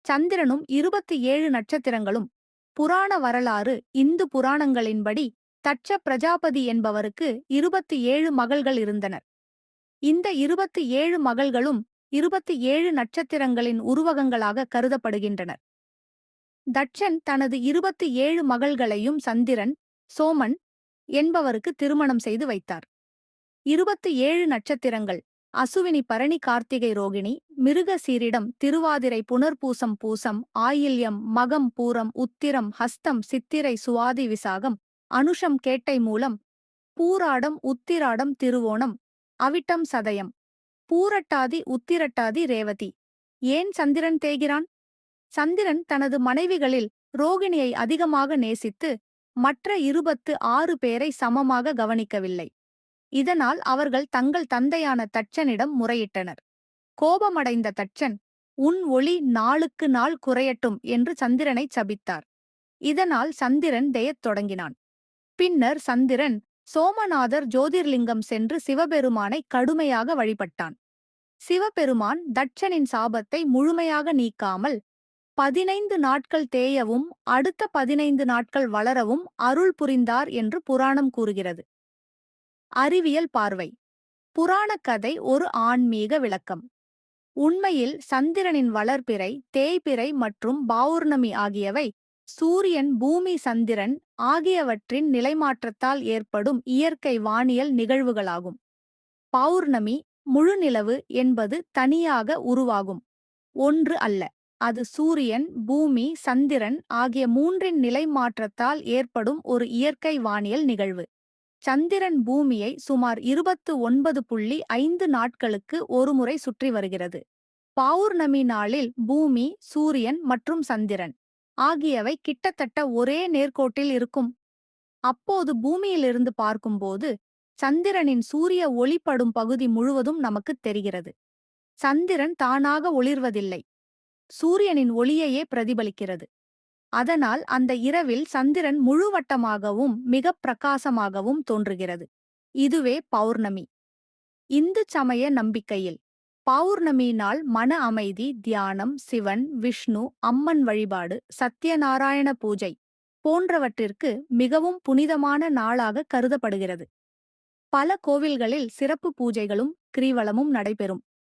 சந்திரனும் 27 நட்சத்திரங்களும். புராண வரலாறு இந்து புராணங்களின்படி தட்ச பிரஜாபதி என்பவருக்கு 27 மகள்கள் இருந்தனர். இந்த 27 மகள்களும் 27 நட்சத்திரங்களின் உருவகங்களாக கருதப்படுகின்றனர். தட்சன் தனது 27 மகள்களையும் சந்திரன், சோமன் என்பவருக்கு திருமணம் செய்து வைத்தார். 27 நட்சத்திரங்கள் அசுவினி, பரணி, கார்த்திகை, ரோகிணி, மிருகசீரிடம், திருவாதிரை, புனர்பூசம், பூசம், ஆயில்யம், மகம், பூரம், உத்திரம், ஹஸ்தம், சித்திரை, சுவாதி, விசாகம், அனுஷம், கேட்டை, மூலம், பூராடம், உத்திராடம், திருவோணம், அவிட்டம், சதயம், பூரட்டாதி, உத்திரட்டாதி, ரேவதி. ஏன் சந்திரன் தேய்கிறான்? சந்திரன் தனது மனைவிகளில் ரோகிணியை அதிகமாக நேசித்து மற்ற 26 பேரை சமமாக கவனிக்கவில்லை. இதனால் அவர்கள் தங்கள் தந்தையான தட்சனிடம் முறையிட்டனர். கோபமடைந்த தட்சன், உன் ஒளி நாளுக்கு நாள் குறையட்டும் என்று சந்திரனை சபித்தார். இதனால் சந்திரன் தேயத் தொடங்கினான். பின்னர் சந்திரன் சோமநாதர் ஜோதிர்லிங்கம் சென்று சிவபெருமானை கடுமையாக வழிபட்டான். சிவபெருமான் தட்சனின் சாபத்தை முழுமையாக நீக்காமல் 15 நாட்கள் தேயவும் அடுத்த 15 நாட்கள் வளரவும் அருள் புரிந்தார் என்று புராணம் கூறுகிறது. அறிவியல் பார்வை. புராணக் கதை ஒரு ஆன்மீக விளக்கம். உண்மையில் சந்திரனின் வளர்பிறை, தேய்பிறை மற்றும் பௌர்ணமி ஆகியவை சூரியன், பூமி, சந்திரன் ஆகியவற்றின் நிலைமாற்றத்தால் ஏற்படும் இயற்கை வானியல் நிகழ்வுகளாகும். பௌர்ணமி, முழுநிலவு என்பது தனியாக உருவாகும் ஒன்று அல்ல. அது சூரியன், பூமி, சந்திரன் ஆகிய மூன்றின் நிலைமாற்றத்தால் ஏற்படும் ஒரு இயற்கை வானியல் நிகழ்வு. சந்திரன் பூமியை சுமார் 29.5 நாட்களுக்கு ஒருமுறை சுற்றி வருகிறது. பௌர்ணமி நாளில் பூமி, சூரியன் மற்றும் சந்திரன் ஆகியவை கிட்டத்தட்ட ஒரே நேர்கோட்டில் இருக்கும். அப்போது பூமியிலிருந்து பார்க்கும்போது சந்திரனின் சூரிய ஒளிப்படும் பகுதி முழுவதும் நமக்குத் தெரிகிறது. சந்திரன் தானாக ஒளிர்வதில்லை, சூரியனின் ஒளியையே பிரதிபலிக்கிறது. அதனால் அந்த இரவில் சந்திரன் முழுவட்டமாகவும் மிகப் பிரகாசமாகவும் தோன்றுகிறது. இதுவே பௌர்ணமி. இந்து சமய நம்பிக்கையில் பௌர்ணமி நாள் மன அமைதி, தியானம், சிவன், விஷ்ணு, அம்மன் வழிபாடு, சத்யநாராயண பூஜை போன்றவற்றிற்கு மிகவும் புனிதமான நாளாக கருதப்படுகிறது. பல கோவில்களில் சிறப்பு பூஜைகளும் கிரிவலமும் நடைபெறும்.